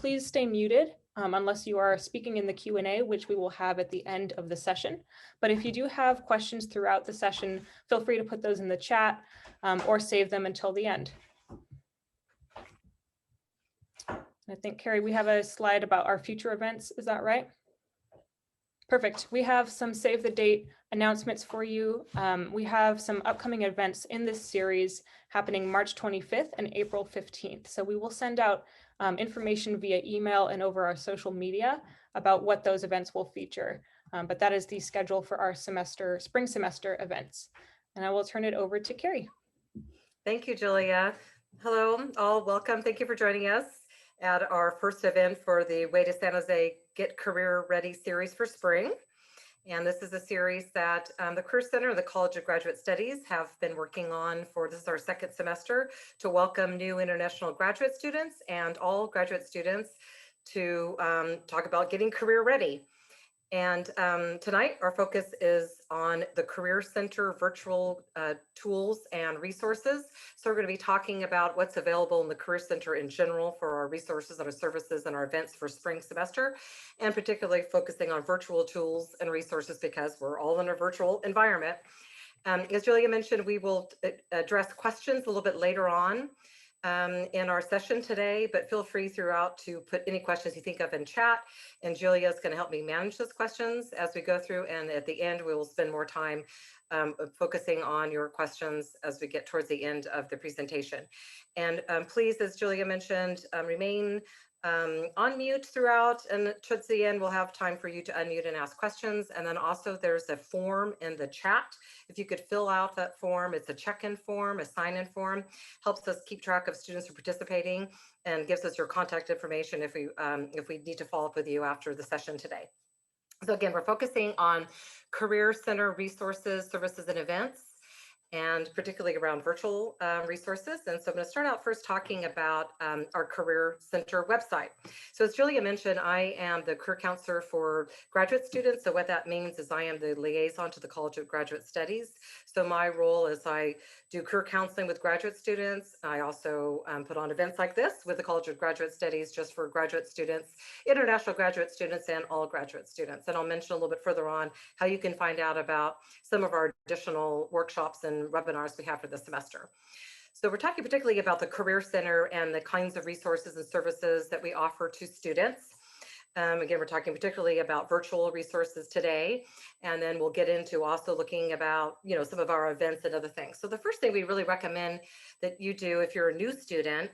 Please stay muted unless you are speaking in the Q&A, which we will have at the end of the session. But if you do have questions throughout the session, feel free to put those in the chat or save them until the end. I think, Carrie, we have a slide about our future events. Is that right? Perfect. We have some save the date announcements for you. We have some upcoming events in this series happening March 25th and April 15th. So we will send out information via email and over our social media about what those events will feature. But that is the schedule for our spring semester events. And I will turn it over to Carrie. Thank you, Julia. Hello, all. Welcome. Thank you for joining us at our first event for the Way to San Jose Get Career Ready series for spring. And this is a series that the Career Center and the College of Graduate Studies have been working on this is our second semester, to welcome new international graduate students and all graduate students to talk about getting career ready. And tonight, our focus is on the Career Center virtual tools and resources. So we're going to be talking about what's available in the Career Center in general for our resources and our services and our events for spring semester, and particularly focusing on virtual tools and resources because we're all in a virtual environment. As Julia mentioned, we will address questions a little bit later on in our session today, but feel free throughout to put any questions you think of in chat, and Julia is going to help me manage those questions as we go through, and at the end we will spend more time focusing on your questions as we get towards the end of the presentation. And please, as Julia mentioned, remain on mute throughout, and towards the end we'll have time for you to unmute and ask questions. And then also there's a form in the chat. If you could fill out that form, it's a check-in form, a sign-in form, helps us keep track of students who are participating and gives us your contact information if we need to follow up with you after the session today. So again, we're focusing on Career Center resources, services, and events, and particularly around virtual resources. And so I'm going to start out first talking about our Career Center website. So as Julia mentioned, I am the career counselor for graduate students. So what that means is I am the liaison to the College of Graduate Studies. So my role is I do career counseling with graduate students. I also put on events like this with the College of Graduate Studies just for graduate students, international graduate students, and all graduate students. And I'll mention a little bit further on how you can find out about some of our additional workshops and webinars we have for this semester. So we're talking particularly about the Career Center and the kinds of resources and services that we offer to students. Again, we're talking particularly about virtual resources today, and then we'll get into also looking about, some of our events and other things. So the first thing we really recommend that you do if you're a new student,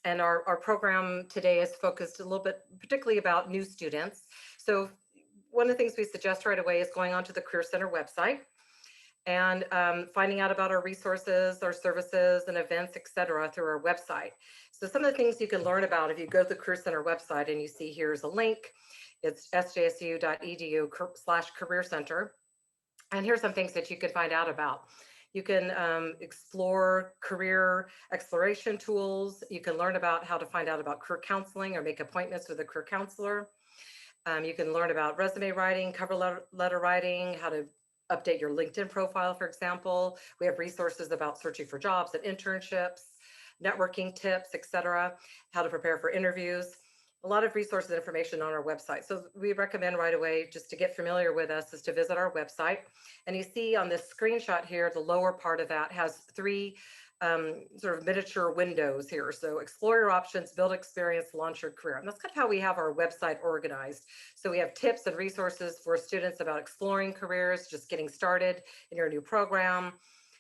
and our program today is focused a little bit particularly about new students. So one of the things we suggest right away is going onto the Career Center website and finding out about our resources, our services and events, etc., through our website. So some of the things you can learn about if you go to the Career Center website, and you see here's a link, it's sjsu.edu/career center. And here's some things that you can find out about. You can explore career exploration tools. You can learn about how to find out about career counseling or make appointments with a career counselor. You can learn about resume writing, cover letter writing, how to update your LinkedIn profile, for example. We have resources about searching for jobs and internships, networking tips, etc., how to prepare for interviews. A lot of resources and information on our website. So we recommend right away, just to get familiar with us, is to visit our website. And you see on this screenshot here, the lower part of that has three sort of miniature windows here. So explore your options, build experience, launch your career. And that's kind of how we have our website organized. So we have tips and resources for students about exploring careers, just getting started in your new program,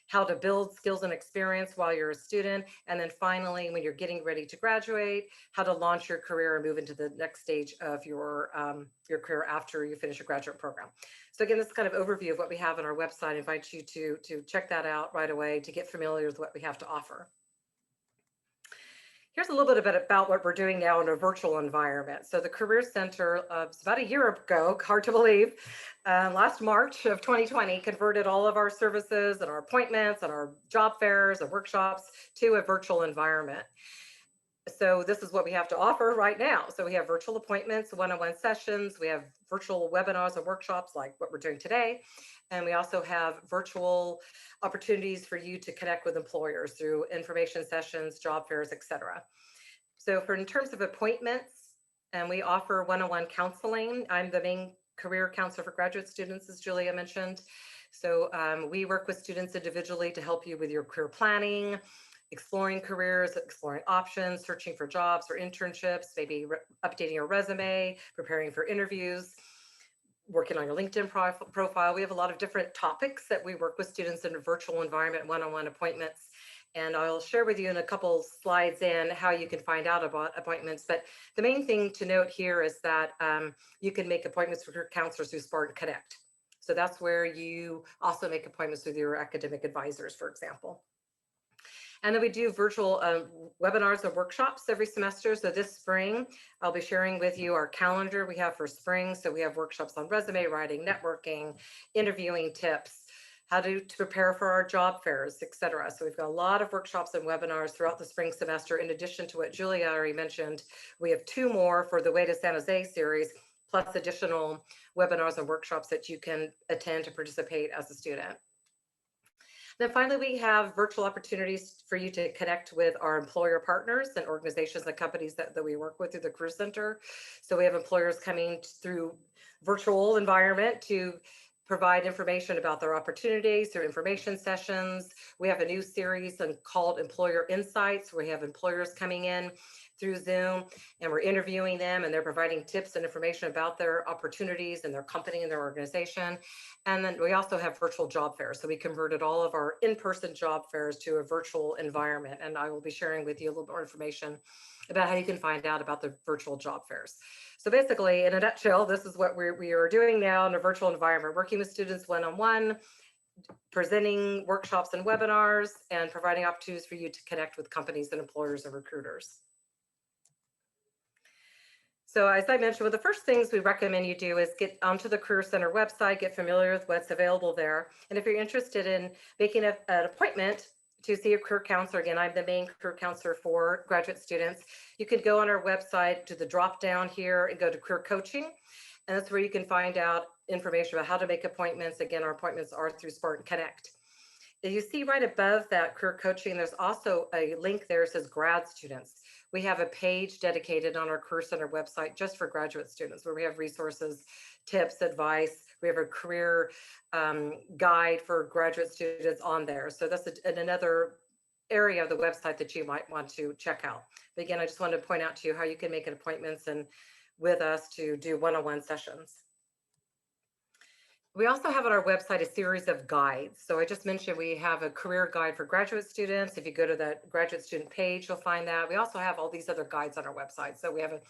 how to build skills and experience while you're a student. And then finally, when you're getting ready to graduate, how to launch your career and move into the next stage of your career after you finish your graduate program. So again, this is kind of overview of what we have on our website. I invite you to check that out right away to get familiar with what we have to offer. Here's a little bit about what we're doing now in a virtual environment. So the Career Center, it's about a year ago, hard to believe, last March of 2020, converted all of our services and our appointments and our job fairs and workshops to a virtual environment. So this is what we have to offer right now. So we have virtual appointments, one-on-one sessions, we have virtual webinars and workshops like what we're doing today. And we also have virtual opportunities for you to connect with employers through information sessions, job fairs, etc. So in terms of appointments, and we offer one-on-one counseling. I'm the main career counselor for graduate students, as Julia mentioned. So we work with students individually to help you with your career planning, exploring careers, exploring options, searching for jobs or internships, maybe updating your resume, preparing for interviews, working on your LinkedIn profile. We have a lot of different topics that we work with students in a virtual environment, one-on-one appointments. And I'll share with you in a couple slides in how you can find out about appointments. But the main thing to note here is that you can make appointments with your counselors through Spartan Connect. So that's where you also make appointments with your academic advisors, for example. And then we do virtual webinars and workshops every semester. So this spring, I'll be sharing with you our calendar we have for spring. So we have workshops on resume writing, networking, interviewing tips, how to prepare for our job fairs, et cetera. So we've got a lot of workshops and webinars throughout the spring semester. In addition to what Julia already mentioned, we have 2 more for the Way to San Jose series, plus additional webinars and workshops that you can attend to participate as a student. Then finally, we have virtual opportunities for you to connect with our employer partners and organizations and companies that we work with through the Career Center. So we have employers coming through virtual environment to provide information about their opportunities through information sessions. We have a new series called Employer Insights, where we have employers coming in through Zoom and we're interviewing them and they're providing tips and information about their opportunities and their company and their organization. And then we also have virtual job fairs. So we converted all of our in-person job fairs to a virtual environment. And I will be sharing with you a little more information about how you can find out about the virtual job fairs. So basically, in a nutshell, this is what we are doing now in a virtual environment, working with students one-on-one, presenting workshops and webinars, and providing opportunities for you to connect with companies and employers and recruiters. So as I mentioned, one of the first things we recommend you do is get onto the Career Center website, get familiar with what's available there. And if you're interested in making an appointment to see a career counselor, again, I'm the main career counselor for graduate students, you can go on our website to the drop down here and go to career coaching. And that's where you can find out information about how to make appointments. Again, our appointments are through Spartan Connect. As you see right above that career coaching, there's also a link there that says grad students. We have a page dedicated on our Career Center website just for graduate students, where we have resources, tips, advice. We have a career guide for graduate students on there. So that's another area of the website that you might want to check out. But again, I just wanted to point out to you how you can make appointments and with us to do one-on-one sessions. We also have on our website a series of guides. So I just mentioned we have a career guide for graduate students. If you go to that graduate student page, you'll find that. We also have all these other guides on our website. So we have a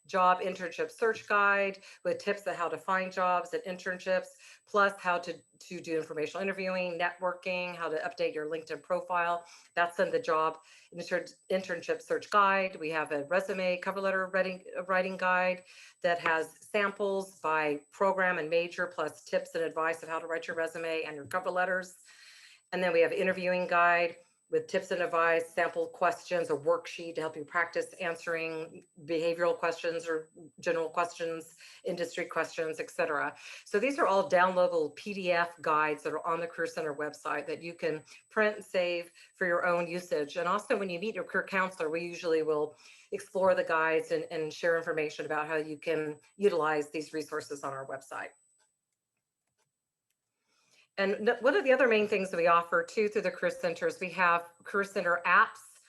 job internship search guide with tips on how to find jobs and internships, plus how to do informational interviewing, networking, how to update your LinkedIn profile. That's in the job internship search guide. We have a resume cover letter writing guide that has samples by program and major, plus tips and advice of how to write your resume and your cover letters. And then we have interviewing guide with tips and advice, sample questions, a worksheet to help you practice answering behavioral questions or general questions, industry questions, etc. So these are all downloadable PDF guides that are on the Career Center website that you can print and save for your own usage. And also when you meet your career counselor, we usually will explore the guides and share information about how you can utilize these resources on our website. And one of the other main things that we offer too through the Career Center is we have Career Center apps,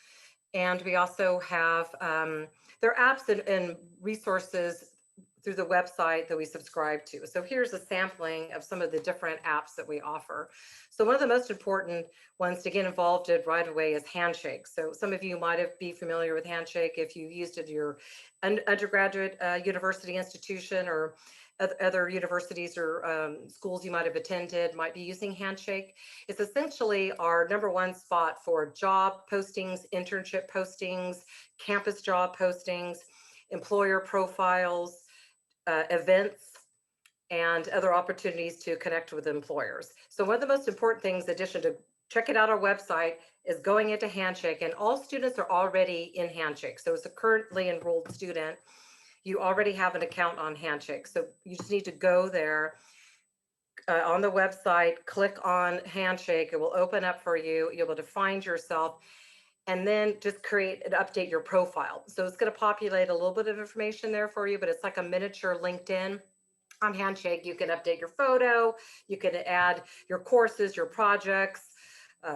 and we also have their apps and resources through the website that we subscribe to. So here's a sampling of some of the different apps that we offer. So one of the most important ones to get involved in right away is Handshake. So some of you might be familiar with Handshake if you used it at your undergraduate university institution, or other universities or schools you might have attended might be using Handshake. It's essentially our #1 spot for job postings, internship postings, campus job postings, employer profiles, events, and other opportunities to connect with employers. So one of the most important things, in addition to checking out our website, is going into Handshake, and all students are already in Handshake. So as a currently enrolled student, you already have an account on Handshake. So you just need to go there on the website, click on Handshake. It will open up for you. You'll be able to find yourself. and then just create and update your profile. So it's going to populate a little bit of information there for you, but it's like a miniature LinkedIn. On Handshake, you can update your photo, you can add your courses, your projects,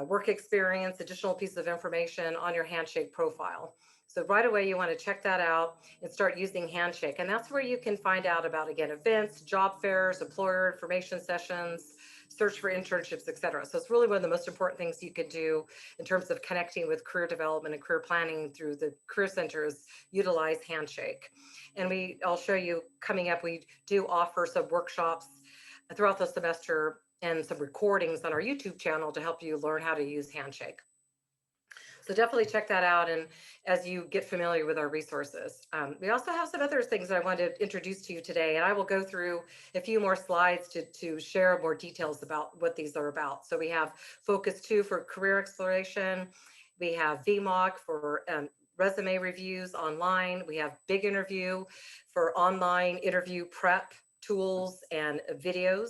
work experience, additional pieces of information on your Handshake profile. So right away, you want to check that out and start using Handshake. And that's where you can find out about, again, events, job fairs, employer information sessions, search for internships, et cetera. So it's really one of the most important things you could do in terms of connecting with career development and career planning through the Career Center is utilize Handshake. And I'll show you coming up, we do offer some workshops throughout the semester and some recordings on our YouTube channel to help you learn how to use Handshake. So definitely check that out, and as you get familiar with our resources. We also have some other things that I wanted to introduce to you today, and I will go through a few more slides to share more details about what these are about. So we have Focus 2 for career exploration. We have VMOC for resume reviews online. We have Big Interview for online interview prep tools and videos.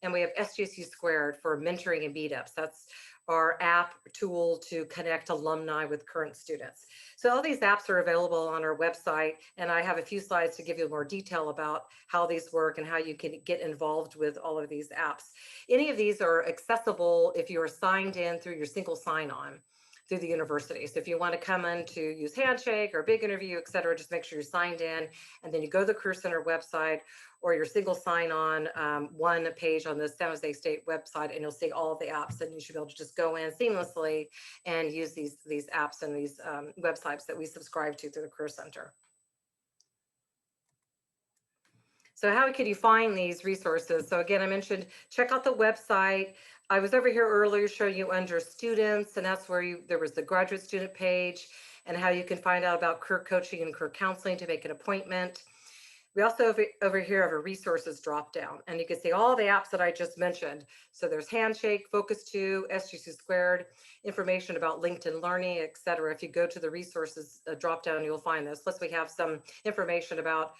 And we have SJSU Squared for mentoring and meetups. That's our app tool to connect alumni with current students. So all these apps are available on our website, and I have a few slides to give you more detail about how these work and how you can get involved with all of these apps. Any of these are accessible if you are signed in through your single sign-on through the university. So if you want to come in to use Handshake or Big Interview, et cetera, just make sure you're signed in, and then you go to the Career Center website or your single sign-on one page on the San Jose State website, and you'll see all of the apps, and you should be able to just go in seamlessly and use these apps and these websites that we subscribe to through the Career Center. So how could you find these resources? So again, I mentioned, check out the website. I was over here earlier showing you under students, and that's where there was the graduate student page and how you can find out about career coaching and career counseling to make an appointment. We also over here have a resources drop down, and you can see all the apps that I just mentioned. So there's Handshake, Focus 2, SJSU Squared, information about LinkedIn Learning, et cetera. If you go to the resources drop down, you'll find this. Plus we have some information about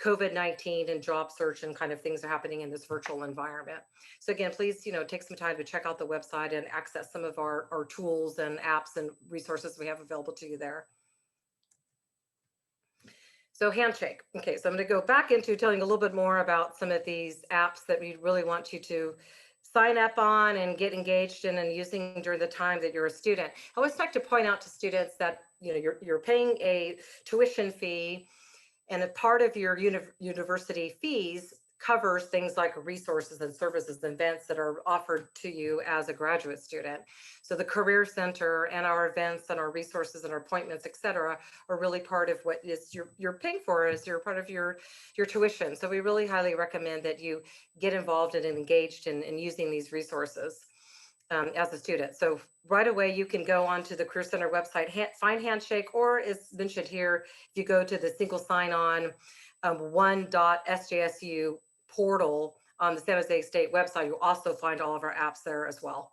COVID-19 and job search and kind of things are happening in this virtual environment. So again, please, take some time to check out the website and access some of our tools and apps and resources we have available to you there. So Handshake. Okay, so I'm going to go back into telling a little bit more about some of these apps that we really want you to sign up on and get engaged in and using during the time that you're a student. I always like to point out to students that you're paying a tuition fee, and a part of your university fees covers things like resources and services and events that are offered to you as a graduate student. So the Career Center and our events and our resources and our appointments, et cetera, are really part of what is you're paying for as you're part of your tuition. So we really highly recommend that you get involved and engaged in using these resources as a student. So right away, you can go onto the Career Center website, find Handshake, or as mentioned here, if you go to the single sign-on 1.sjsu portal on the San Jose State website, you'll also find all of our apps there as well.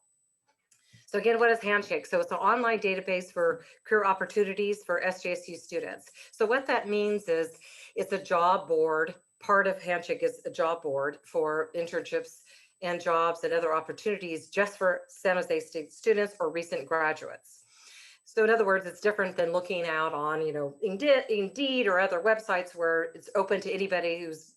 So again, what is Handshake? So it's an online database for career opportunities for SJSU students. So what that means is it's a job board. Part of Handshake is a job board for internships and jobs and other opportunities just for San Jose State students or recent graduates. So in other words, it's different than looking out on, Indeed or other websites where it's open to anybody who's,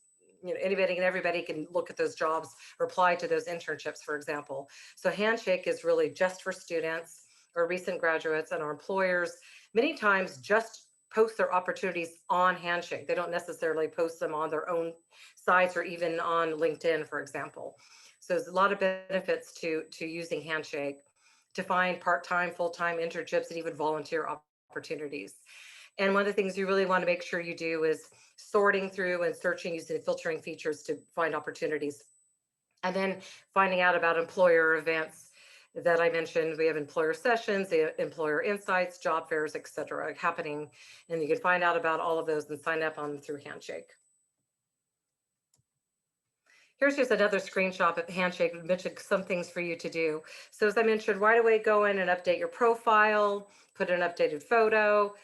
anybody and everybody can look at those jobs or apply to those internships, for example. So Handshake is really just for students or recent graduates, and our employers many times just post their opportunities on Handshake. They don't necessarily post them on their own sites or even on LinkedIn, for example. So there's a lot of benefits to using Handshake to find part-time, full-time internships and even volunteer opportunities. And one of the things you really want to make sure you do is sorting through and searching using filtering features to find opportunities. And then finding out about employer events that I mentioned. We have employer sessions, employer insights, job fairs, et cetera, happening. And you can find out about all of those and sign up on them through Handshake. Here's just another screenshot of Handshake. We mentioned some things for you to do. So as I mentioned, right away, go in and update your profile, put an updated photo,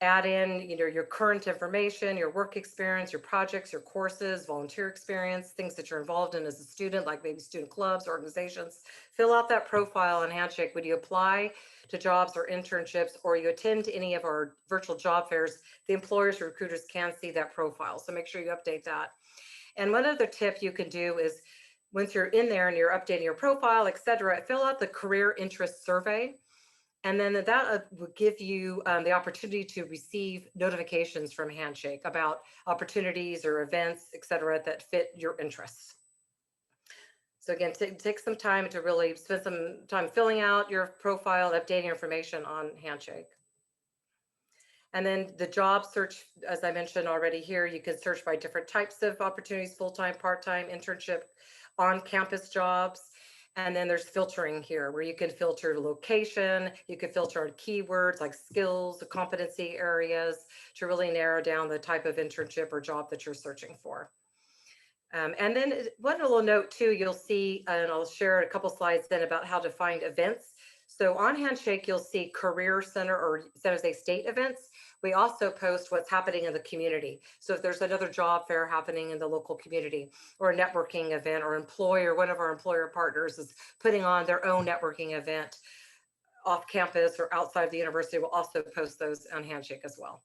add in, your current information, your work experience, your projects, your courses, volunteer experience, things that you're involved in as a student, like maybe student clubs, organizations. Fill out that profile on Handshake. When you apply to jobs or internships, or you attend any of our virtual job fairs, the employers or recruiters can see that profile. So make sure you update that. And one other tip you can do is, once you're in there and you're updating your profile, et cetera, fill out the career interest survey. And then that will give you the opportunity to receive notifications from Handshake about opportunities or events, et cetera, that fit your interests. So again, take some time to really spend some time filling out your profile, updating information on Handshake. And then the job search, as I mentioned already here, you can search by different types of opportunities, full-time, part-time, internship, on-campus jobs. And then there's filtering here where you can filter location, you can filter on keywords like skills, competency areas to really narrow down the type of internship or job that you're searching for. And then one little note too, you'll see, and I'll share a couple slides then about how to find events. So on Handshake, you'll see Career Center or San Jose State events. We also post what's happening in the community. So if there's another job fair happening in the local community, or a networking event, or one of our employer partners is putting on their own networking event off campus or outside the university, we'll also post those on Handshake as well.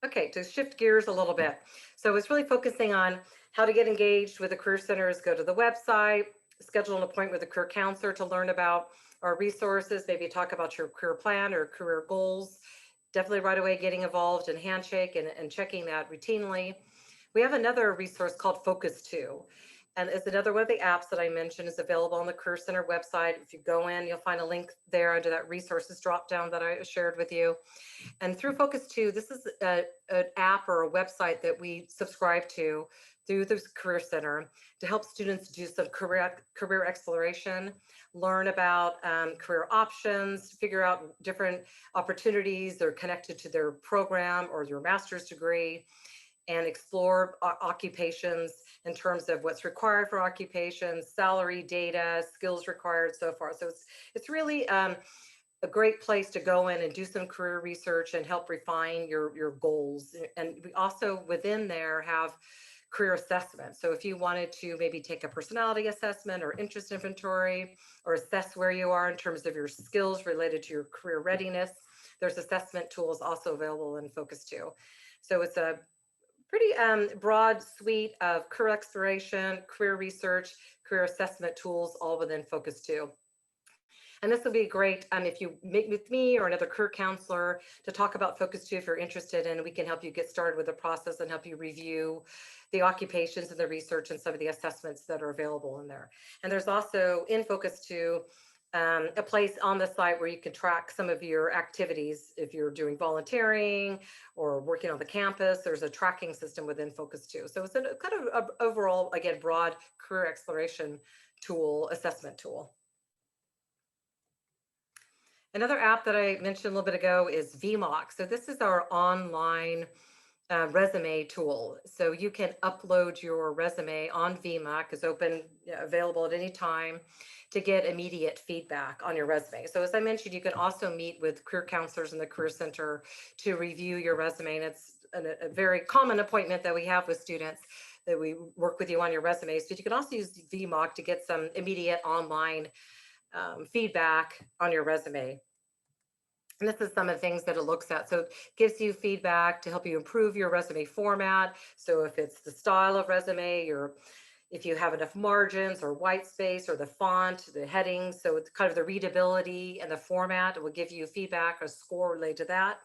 Okay, to shift gears a little bit. So it's really focusing on how to get engaged with the Career Centers. Go to the website, schedule an appointment with a career counselor to learn about our resources, maybe talk about your career plan or career goals. Definitely right away getting involved in Handshake and checking that routinely. We have another resource called Focus 2. And it's another one of the apps that I mentioned is available on the Career Center website. If you go in, you'll find a link there under that resources drop down that I shared with you. And through Focus 2, this is an app or a website that we subscribe to through the Career Center to help students do some career exploration, learn about career options, figure out different opportunities that are connected to their program or their master's degree, and explore occupations in terms of what's required for occupations, salary data, skills required, so far. So it's really a great place to go in and do some career research and help refine your goals. And we also within there have career assessment. So if you wanted to maybe take a personality assessment or interest inventory or assess where you are in terms of your skills related to your career readiness, there's assessment tools also available in Focus 2. So it's a pretty broad suite of career exploration, career research, career assessment tools, all within Focus 2. And this will be great if you meet with me or another career counselor to talk about Focus 2 if you're interested, and we can help you get started with the process and help you review the occupations and the research and some of the assessments that are available in there. And there's also in Focus 2 a place on the site where you can track some of your activities. If you're doing volunteering or working on the campus, there's a tracking system within Focus 2. So it's a kind of overall, again, broad career exploration tool, assessment tool. Another app that I mentioned a little bit ago is VMOC. So this is our online resume tool. So you can upload your resume on VMAC. It's open, available at any time to get immediate feedback on your resume. So as I mentioned, you can also meet with career counselors in the Career Center to review your resume. And it's a very common appointment that we have with students, that we work with you on your resumes. But you can also use VMOC to get some immediate online feedback on your resume. And this is some of the things that it looks at. So it gives you feedback to help you improve your resume format. So if it's the style of resume, if you have enough margins or white space or the font, the headings, so it's kind of the readability and the format, it will give you feedback, a score related to that.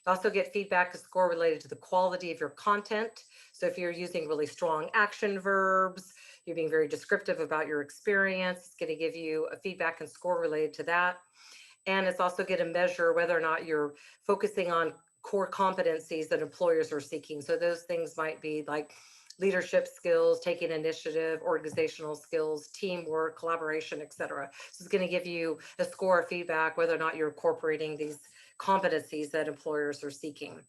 You also get feedback, a score related to the quality of your content. So if you're using really strong action verbs, you're being very descriptive about your experience, it's going to give you a feedback and score related to that. And it's also going to measure whether or not you're focusing on core competencies that employers are seeking. So those things might be like leadership skills, taking initiative, organizational skills, teamwork, collaboration, et cetera. So it's going to give you a score of feedback whether or not you're incorporating these competencies that employers are seeking.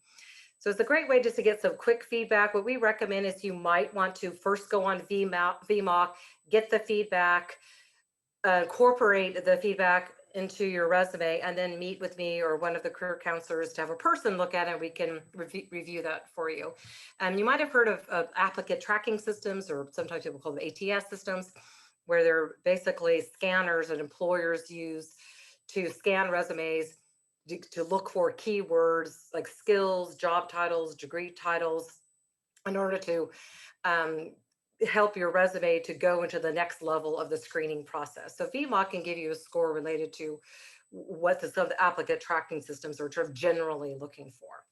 So it's a great way just to get some quick feedback. What we recommend is you might want to first go on VMOC, get the feedback, incorporate the feedback into your resume and then meet with me or one of the career counselors to have a person look at it. We can review that for you. You might have heard of applicant tracking systems, or sometimes people call them ATS systems, where they're basically scanners that employers use to scan resumes to look for keywords like skills, job titles, degree titles, in order to help your resume to go into the next level of the screening process. So VMOC can give you a score related to what some of the applicant tracking systems are generally looking for.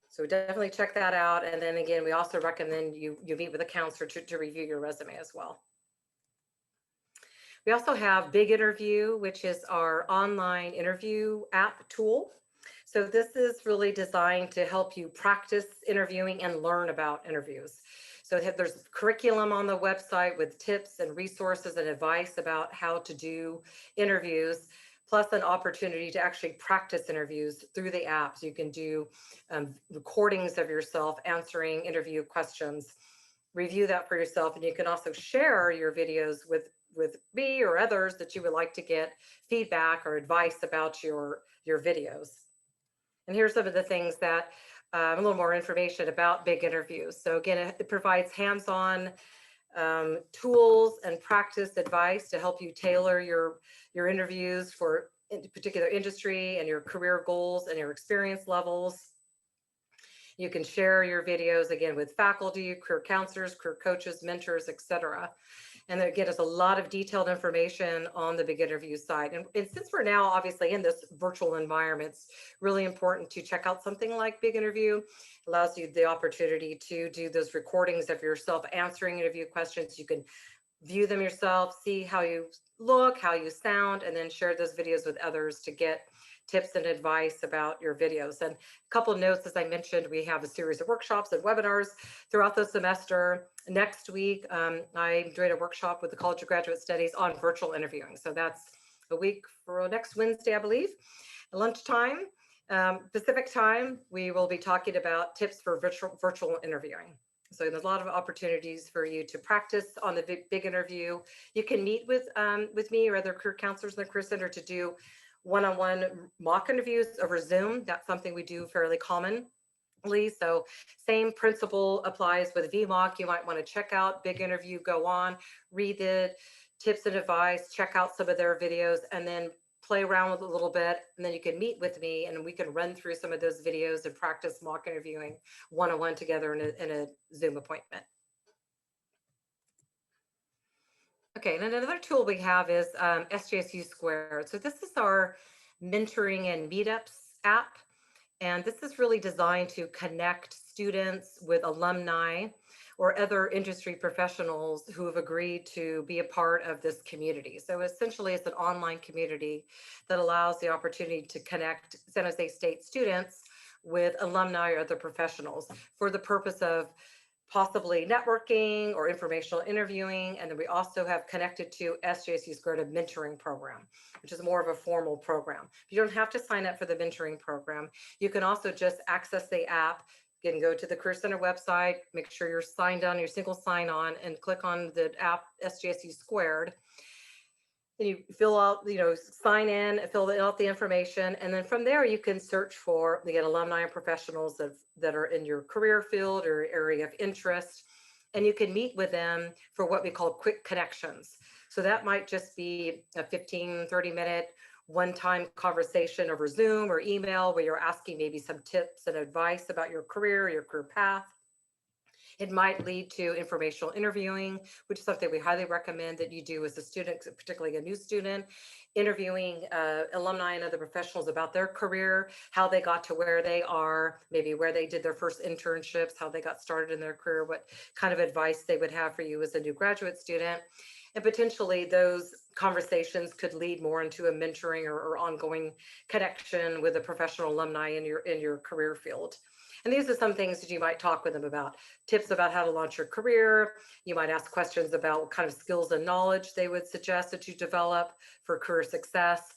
So definitely check that out. And then again, we also recommend you meet with a counselor to review your resume as well. We also have Big Interview, which is our online interview app tool. So this is really designed to help you practice interviewing and learn about interviews. So there's curriculum on the website with tips and resources and advice about how to do interviews, plus an opportunity to actually practice interviews through the app. So you can do recordings of yourself answering interview questions, review that for yourself, and you can also share your videos with me or others that you would like to get feedback or advice about your videos. And here's some of the things that a little more information about Big Interviews. So again, it provides hands-on tools and practice advice to help you tailor your interviews for particular industry and your career goals and your experience levels. You can share your videos again with faculty, career counselors, career coaches, mentors, etc. And again, there's a lot of detailed information on the Big Interview site. And since we're now obviously in this virtual environment, it's really important to check out something like Big Interview. It allows you the opportunity to do those recordings of yourself answering interview questions. You can view them yourself, see how you look, how you sound, and then share those videos with others to get tips and advice about your videos. And a couple of notes, as I mentioned, we have a series of workshops and webinars throughout the semester. Next week, I'm doing a workshop with the College of Graduate Studies on virtual interviewing. So that's a week for next Wednesday, I believe. At lunchtime, Pacific time, we will be talking about tips for virtual interviewing. So there's a lot of opportunities for you to practice on the big interview. You can meet with me or other career counselors in the Career Center to do one-on-one mock interviews over Zoom. That's something we do fairly commonly. So same principle applies with VMOC. You might want to check out Big Interview, go on, read the tips and advice, check out some of their videos, and then play around with it a little bit. And then you can meet with me and we can run through some of those videos and practice mock interviewing one-on-one together in a Zoom appointment. Okay, and another tool we have is SJSU Square. So this is our mentoring and meetups app. And this is really designed to connect students with alumni or other industry professionals who have agreed to be a part of this community. So essentially it's an online community that allows the opportunity to connect San Jose State students with alumni or other professionals for the purpose of possibly networking or informational interviewing. And then we also have connected to SJSU Square a mentoring program, which is more of a formal program. You don't have to sign up for the mentoring program. You can also just access the app. You can go to the Career Center website, make sure you're signed on, your single sign on, and click on the app SJSU Squared. Then you fill out, sign in, fill out the information. And then from there, you can search for, again, alumni and professionals that are in your career field or area of interest. And you can meet with them for what we call quick connections. So that might just be a 15, 30-minute one-time conversation over Zoom or email where you're asking maybe some tips and advice about your career path. It might lead to informational interviewing, which is something we highly recommend that you do as a student, particularly a new student, interviewing alumni and other professionals about their career, how they got to where they are, maybe where they did their first internships, how they got started in their career, what kind of advice they would have for you as a new graduate student. And potentially those conversations could lead more into a mentoring or ongoing connection with a professional alumni in your career field. And these are some things that you might talk with them about, tips about how to launch your career. You might ask questions about what kind of skills and knowledge they would suggest that you develop for career success.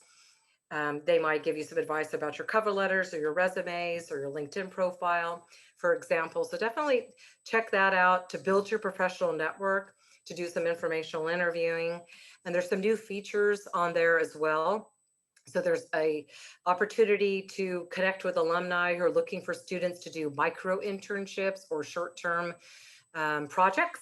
They might give you some advice about your cover letters or your resumes or your LinkedIn profile, for example. So definitely check that out to build your professional network, to do some informational interviewing. And there's some new features on there as well. So there's a opportunity to connect with alumni who are looking for students to do micro internships or short-term projects.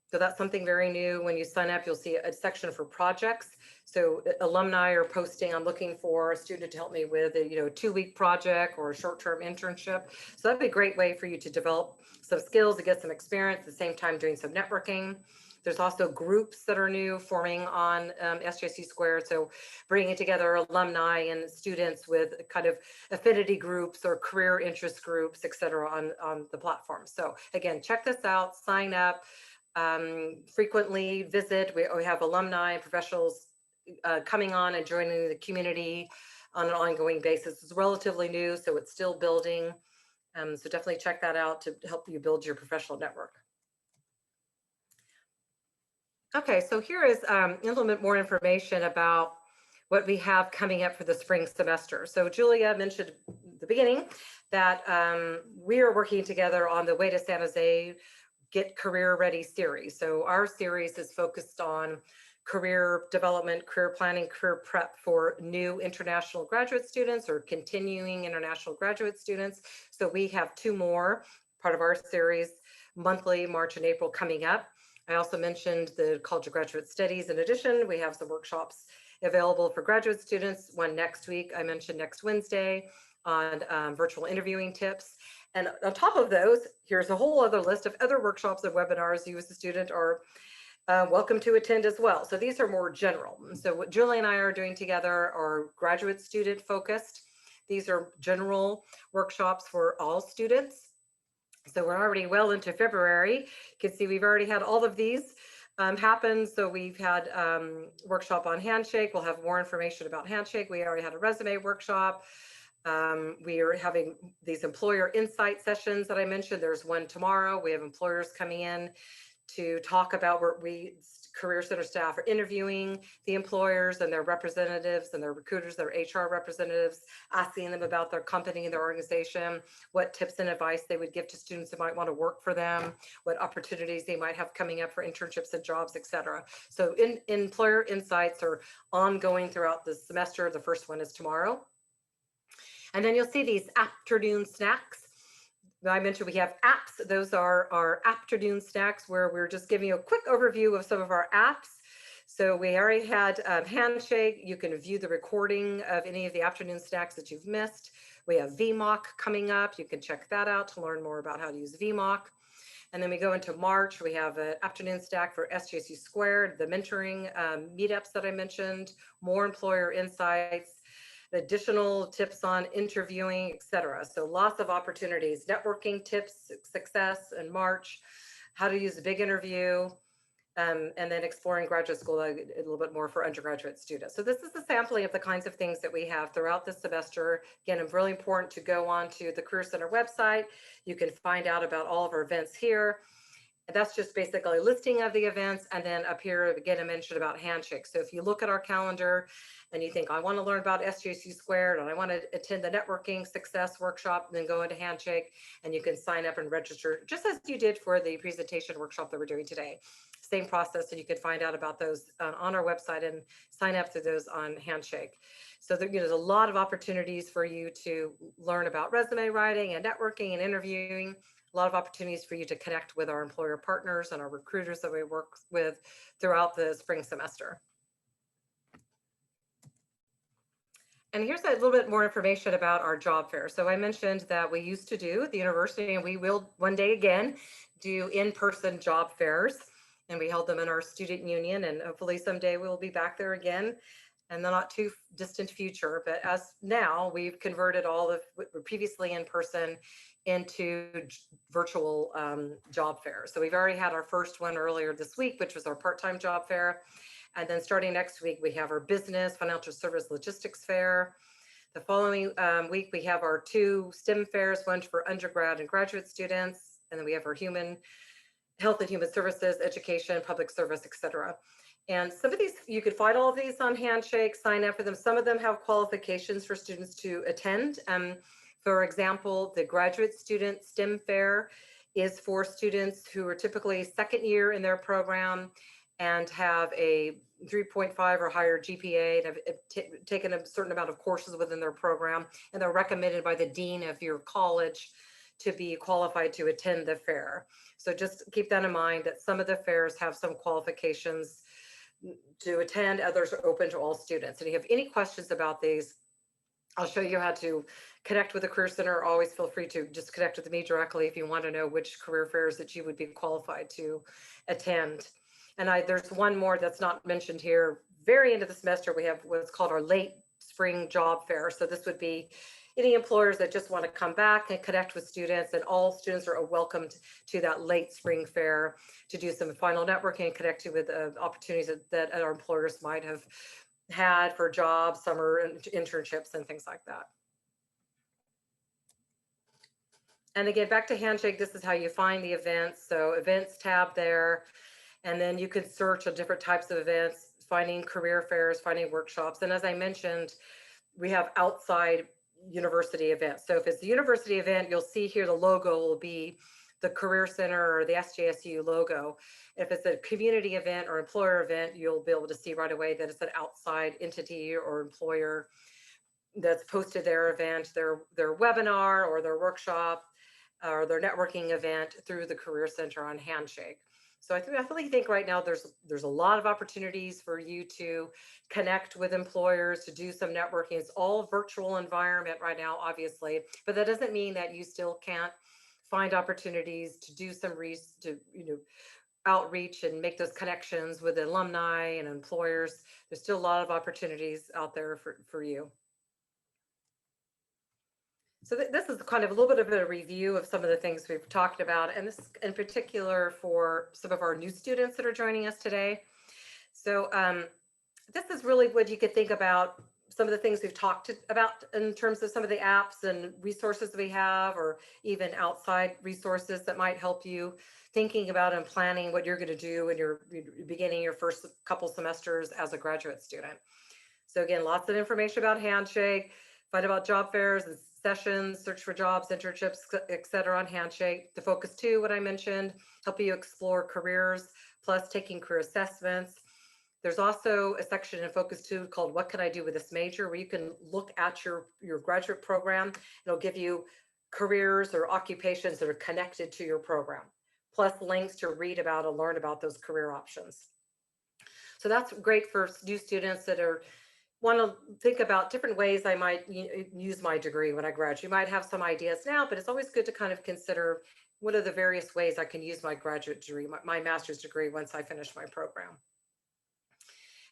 So that's something very new. When you sign up, you'll see a section for projects. So alumni are posting, I'm looking for a student to help me with a 2-week project or a short-term internship. So that'd be a great way for you to develop some skills, to get some experience, at the same time doing some networking. There's also groups that are new forming on SJSU Square. So bringing together alumni and students with kind of affinity groups or career interest groups, et cetera, on the platform. So again, check this out, sign up, frequently visit. We have alumni and professionals coming on and joining the community on an ongoing basis. It's relatively new, so it's still building. So definitely check that out to help you build your professional network. Okay, so here is a little bit more information about what we have coming up for the spring semester. So Julia mentioned at the beginning that we are working together on the Way to San Jose Get Career Ready series. So our series is focused on career development, career planning, career prep for new international graduate students or continuing international graduate students. So we have 2 more part of our series, monthly, March and April, coming up. I also mentioned the College of Graduate Studies. In addition, we have some workshops available for graduate students. One next week, I mentioned next Wednesday, on virtual interviewing tips. And on top of those, here's a whole other list of other workshops and webinars you as a student are welcome to attend as well. So these are more general. So what Julie and I are doing together are graduate student focused. These are general workshops for all students. So we're already well into February. You can see we've already had all of these happen. So we've had workshop on Handshake. We'll have more information about Handshake. We already had a resume workshop. We are having these employer insight sessions that I mentioned. There's one tomorrow. We have employers coming in to talk about where Career Center staff are interviewing the employers and their representatives and their recruiters, their HR representatives, asking them about their company and their organization, what tips and advice they would give to students who might want to work for them, what opportunities they might have coming up for internships and jobs, et cetera. So employer insights are ongoing throughout the semester. The first one is tomorrow. And then you'll see these afternoon snacks. I mentioned we have apps. Those are our afternoon snacks where we're just giving you a quick overview of some of our apps. So we already had Handshake. You can view the recording of any of the afternoon snacks that you've missed. We have VMOC coming up. You can check that out to learn more about how to use VMOC. And then we go into March. We have an afternoon stack for SJSU Square, the mentoring meetups that I mentioned, more employer insights, additional tips on interviewing, et cetera. So lots of opportunities, networking tips, success in March, how to use a big interview, and then exploring graduate school a little bit more for undergraduate students. So this is a sampling of the kinds of things that we have throughout the semester. Again, it's really important to go on to the Career Center website. You can find out about all of our events here. And that's just basically a listing of the events. And then up here, again, I mentioned about Handshake. So if you look at our calendar and you think, I want to learn about SJSU Squared and I want to attend the networking success workshop, then go into Handshake and you can sign up and register just as you did for the presentation workshop that we're doing today. Same process, and you can find out about those on our website and sign up to those on Handshake. So there's a lot of opportunities for you to learn about resume writing and networking and interviewing. A lot of opportunities for you to connect with our employer partners and our recruiters that we work with throughout the spring semester. And here's a little bit more information about our job fair. So I mentioned that we used to do at the university, and we will one day again do in-person job fairs. And we held them in our student union, and hopefully someday we'll be back there again in the not too distant future. But as now, we've converted all of what were previously in person into virtual job fairs. So we've already had our first one earlier this week, which was our part-time job fair. And then starting next week, we have our business, financial service, logistics fair. The following week, we have our 2 STEM fairs, one for undergrad and graduate students. And then we have our health and human services, education, public service, et cetera. And some of these, you could find all of these on Handshake, sign up for them. Some of them have qualifications for students to attend. For example, the graduate student STEM fair is for students who are typically second year in their program and have a 3.5 or higher GPA and have taken a certain amount of courses within their program, and they're recommended by the dean of your college to be qualified to attend the fair. So just keep that in mind, that some of the fairs have some qualifications to attend, others are open to all students. And if you have any questions about these, I'll show you how to connect with the Career Center. Always feel free to just connect with me directly if you want to know which career fairs that you would be qualified to attend. And there's one more that's not mentioned here. Very end of the semester, we have what's called our late spring job fair. So this would be any employers that just want to come back and connect with students, and all students are welcomed to that late spring fair to do some final networking and connect with opportunities that our employers might have had for jobs, summer internships, and things like that. And again, back to Handshake, this is how you find the events. So events tab there, and then you can search on different types of events, finding career fairs, finding workshops. And as I mentioned, we have outside university events. So if it's a university event, you'll see here the logo will be the Career Center or the SJSU logo. If it's a community event or employer event, you'll be able to see right away that it's an outside entity or employer that's posted their event, their webinar or their workshop or their networking event through the Career Center on Handshake. So I definitely think right now there's a lot of opportunities for you to connect with employers, to do some networking. It's all virtual environment right now, obviously, but that doesn't mean that you still can't find opportunities to do some outreach and make those connections with alumni and employers. There's still a lot of opportunities out there for you. So this is kind of a little bit of a review of some of the things we've talked about, and this in particular for some of our new students that are joining us today. So this is really what you could think about, some of the things we've talked about in terms of some of the apps and resources that we have, or even outside resources that might help you thinking about and planning what you're going to do when you're beginning your first couple semesters as a graduate student. So again, lots of information about Handshake, find about job fairs and sessions, search for jobs, internships, etc. on Handshake. The Focus 2, what I mentioned, help you explore careers, plus taking career assessments. There's also a section in Focus 2 called What Can I Do with This Major, where you can look at your graduate program. It'll give you careers or occupations that are connected to your program, plus links to read about and learn about those career options. So that's great for new students that want to think about different ways I might use my degree when I graduate. You might have some ideas now, but it's always good to kind of consider what are the various ways I can use my graduate degree, my master's degree, once I finish my program.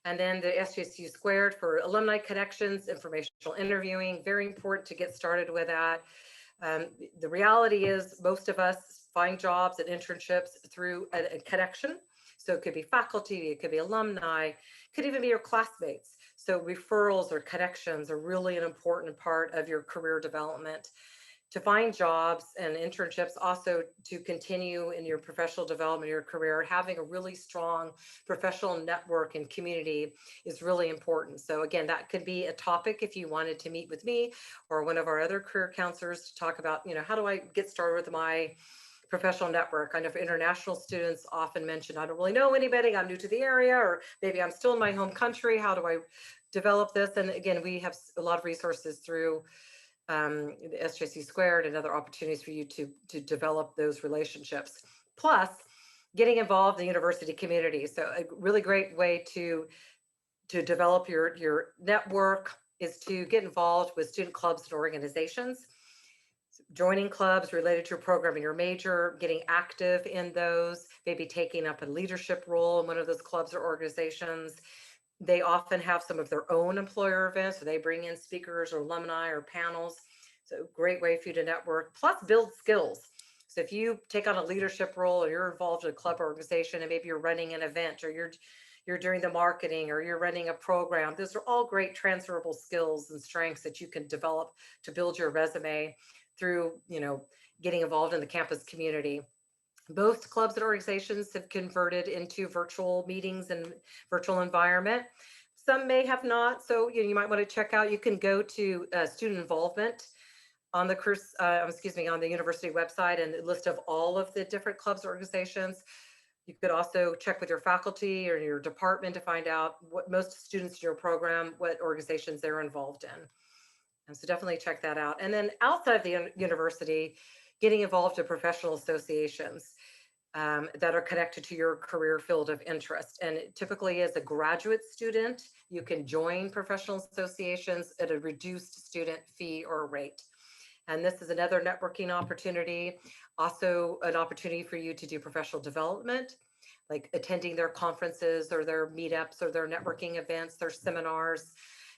And then the SJSU Squared for alumni connections, informational interviewing, very important to get started with that. The reality is most of us find jobs and internships through a connection. So it could be faculty, it could be alumni, it could even be your classmates. So referrals or connections are really an important part of your career development. To find jobs and internships, also to continue in your professional development, your career, having a really strong professional network and community is really important. So again, that could be a topic if you wanted to meet with me or one of our other career counselors to talk about, how do I get started with my professional network. I know for international students often mention, I don't really know anybody, I'm new to the area, or maybe I'm still in my home country. How do I develop this? And again, we have a lot of resources through the SJSU Squared and other opportunities for you to develop those relationships. Plus, getting involved in the university community. So a really great way to develop your network is to get involved with student clubs and organizations. Joining clubs related to your program and your major, getting active in those, maybe taking up a leadership role in one of those clubs or organizations. They often have some of their own employer events, so they bring in speakers or alumni or panels. So great way for you to network, plus build skills. So if you take on a leadership role or you're involved in a club or organization and maybe you're running an event or you're doing the marketing or you're running a program, those are all great transferable skills and strengths that you can develop to build your resume through, getting involved in the campus community. Most clubs and organizations have converted into virtual meetings and virtual environment. Some may have not. So you might want to check out, you can go to student involvement on the on the university website, and a list of all of the different clubs or organizations. You could also check with your faculty or your department to find out what most students in your program, what organizations they're involved in. And so definitely check that out. And then outside of the university, getting involved in professional associations that are connected to your career field of interest. And typically as a graduate student, you can join professional associations at a reduced student fee or rate. And this is another networking opportunity, also an opportunity for you to do professional development, like attending their conferences or their meetups or their networking events, their seminars.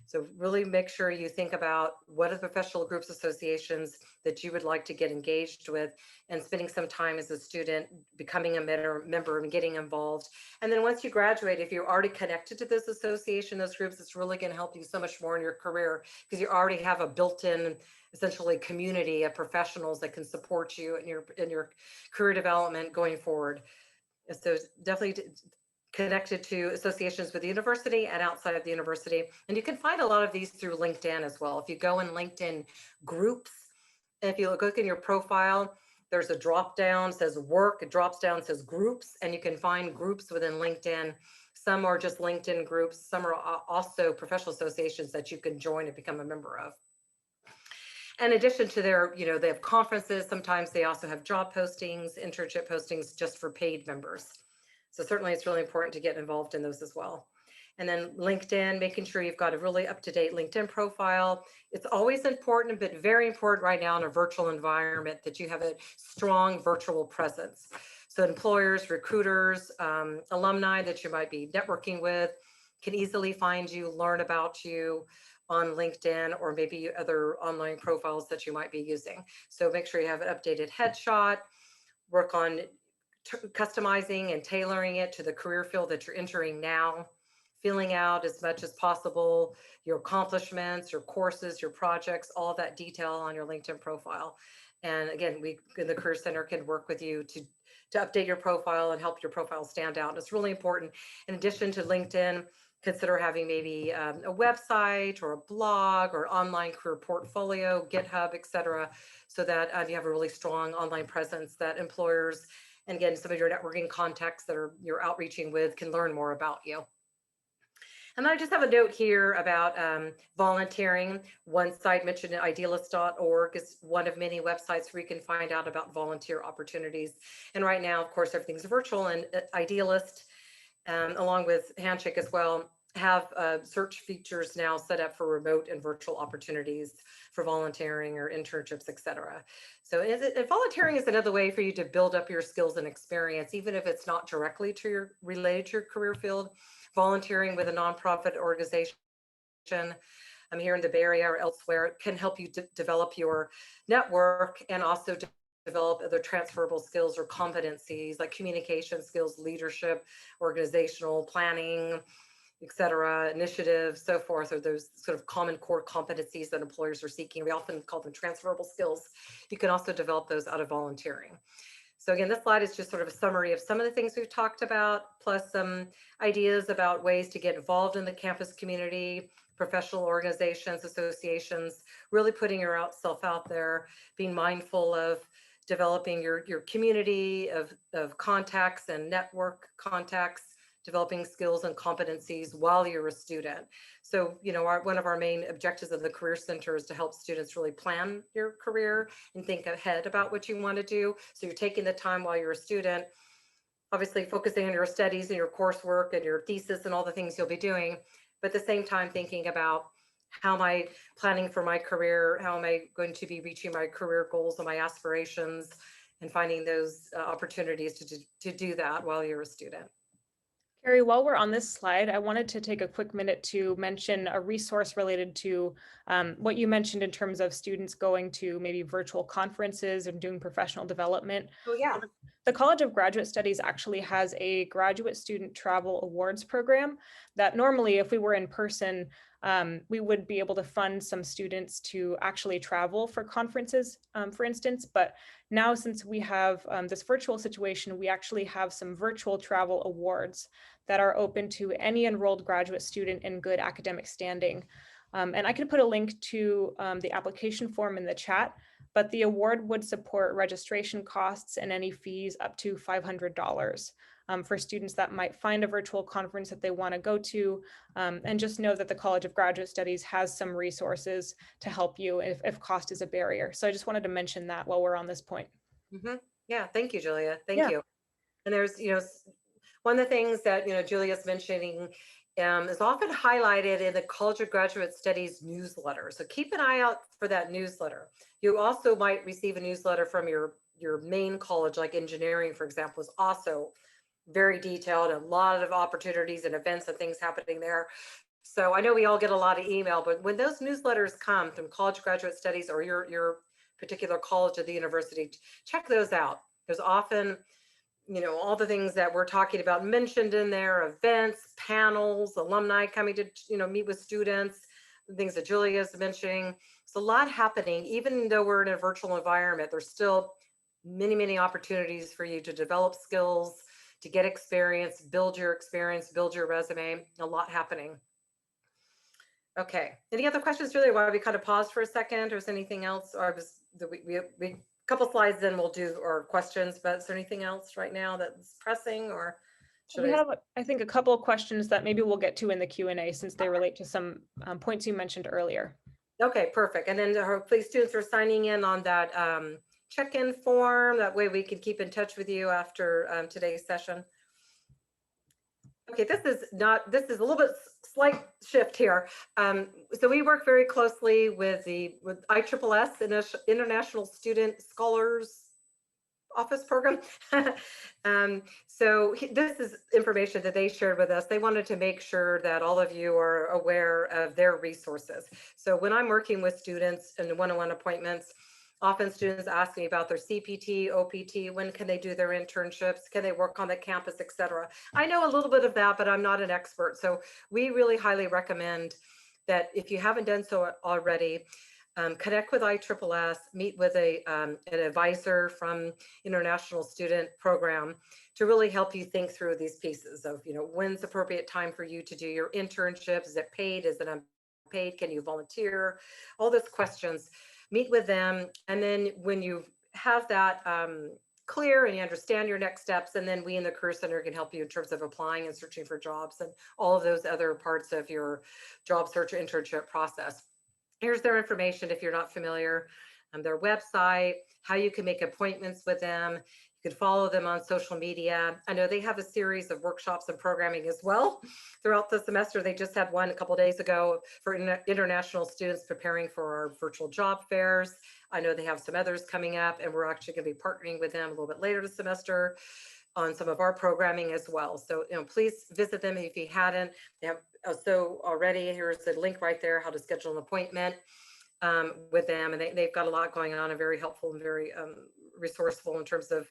So really make sure you think about what are the professional groups, associations that you would like to get engaged with, and spending some time as a student, becoming a member and getting involved. And then once you graduate, if you're already connected to this association, those groups, it's really going to help you so much more in your career because you already have a built-in essentially community of professionals that can support you in your career development going forward. So definitely connected to associations with the university and outside of the university. And you can find a lot of these through LinkedIn as well. If you go in LinkedIn groups, and if you look in your profile, there's a drop down, says work, it drops down, says groups, and you can find groups within LinkedIn. Some are just LinkedIn groups. Some are also professional associations that you can join and become a member of. In addition to their, they have conferences. Sometimes they also have job postings, internship postings just for paid members. So certainly it's really important to get involved in those as well. And then LinkedIn, making sure you've got a really up-to-date LinkedIn profile. It's always important, but very important right now in a virtual environment that you have a strong virtual presence. So employers, recruiters, alumni that you might be networking with can easily find you, learn about you on LinkedIn or maybe other online profiles that you might be using. So make sure you have an updated headshot, work on customizing and tailoring it to the career field that you're entering now, filling out as much as possible your accomplishments, your courses, your projects, all that detail on your LinkedIn profile. And again, we in the Career Center can work with you to update your profile and help your profile stand out. It's really important. In addition to LinkedIn, consider having maybe a website or a blog or online career portfolio, GitHub, etc., so that you have a really strong online presence that employers and again, some of your networking contacts that you're outreaching with can learn more about you. And I just have a note here about volunteering. One site mentioned idealist.org is one of many websites where you can find out about volunteer opportunities. And right now, of course, everything's virtual, and Idealist, along with Handshake as well, have search features now set up for remote and virtual opportunities for volunteering or internships, etc. So volunteering is another way for you to build up your skills and experience, even if it's not directly related to your career field. Volunteering with a nonprofit organization here in the Bay Area or elsewhere can help you develop your network and also develop other transferable skills or competencies like communication skills, leadership, organizational planning, etc., initiatives, so forth, or those sort of common core competencies that employers are seeking. We often call them transferable skills. You can also develop those out of volunteering. So again, this slide is just sort of a summary of some of the things we've talked about, plus some ideas about ways to get involved in the campus community, professional organizations, associations, really putting yourself out there, being mindful of developing your community of contacts and network contacts, developing skills and competencies while you're a student. So, one of our main objectives of the Career Center is to help students really plan your career and think ahead about what you want to do. So you're taking the time while you're a student, obviously focusing on your studies and your coursework and your thesis and all the things you'll be doing, but at the same time thinking about how am I planning for my career? How am I going to be reaching my career goals and my aspirations, and finding those opportunities to do that while you're a student. Carrie, while we're on this slide, I wanted to take a quick minute to mention a resource related to what you mentioned in terms of students going to maybe virtual conferences and doing professional development. Oh, yeah. The College of Graduate Studies actually has a graduate student travel awards program that normally, if we were in person, we would be able to fund some students to actually travel for conferences, for instance. But now, since we have this virtual situation, we actually have some virtual travel awards that are open to any enrolled graduate student in good academic standing. And I could put a link to the application form in the chat, but the award would support registration costs and any fees up to $500 for students that might find a virtual conference that they want to go to. And just know that the College of Graduate Studies has some resources to help you if cost is a barrier. So I just wanted to mention that while we're on this point. Yeah, thank you, Julia. Thank Yeah. you. And there's, one of the things that, Julia's mentioning is often highlighted in the College of Graduate Studies newsletter. So keep an eye out for that newsletter. You also might receive a newsletter from your main college, like engineering, for example, is also very detailed, a lot of opportunities and events and things happening there. So I know we all get a lot of email, but when those newsletters come from College of Graduate Studies or your particular college or the university, check those out. There's often all the things that we're talking about mentioned in there, events, panels, alumni coming to, meet with students, the things that Julia is mentioning. There's a lot happening. Even though we're in a virtual environment, there's still many, many opportunities for you to develop skills, to get experience, build your resume, a lot happening. Okay, any other questions, Julia? Why we kind of pause for a second, or is anything else? Or we couple slides, then we'll do our questions, but is there anything else right now that's pressing, or we have, I think, a couple of questions that maybe we'll get to in the Q&A since they relate to some points you mentioned earlier. Okay, perfect. And then hopefully students are signing in on that check-in form. That way we can keep in touch with you after today's session. Okay, this is a little bit slight shift here. So we work very closely with ISSS, International Student Scholars Office Program. So this is information that they shared with us. They wanted to make sure that all of you are aware of their resources. So when I'm working with students in one-on-one appointments, often students ask me about their CPT, OPT, when can they do their internships, can they work on the campus, etc. I know a little bit of that, but I'm not an expert. So we really highly recommend that if you haven't done so already, connect with ISSS, meet with an advisor from International Student Program to really help you think through these pieces of, when's the appropriate time for you to do your internships? Is it paid? Is it unpaid? Can you volunteer? All those questions. Meet with them, and then when you have that clear and you understand your next steps, and then we in the Career Center can help you in terms of applying and searching for jobs and all of those other parts of your job search or internship process. Here's their information if you're not familiar, their website, how you can make appointments with them. You can follow them on social media. I know they have a series of workshops and programming as well throughout the semester. They just had one a couple days ago for international students preparing for our virtual job fairs. I know they have some others coming up, and we're actually going to be partnering with them a little bit later this semester on some of our programming as well. So, please visit them if you hadn't. They have so already. Here's the link right there, how to schedule an appointment with them. And they've got a lot going on and very helpful and very resourceful in terms of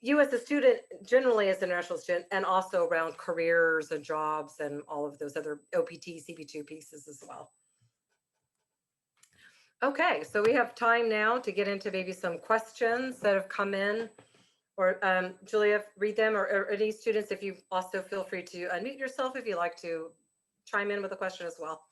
you as a student, generally as an international student, and also around careers and jobs and all of those other OPT, CP2 pieces as well. Okay, so we have time now to get into maybe some questions that have come in. Or Julia, read them, or any students, if you also feel free to unmute yourself if you'd like to chime in with a question as well.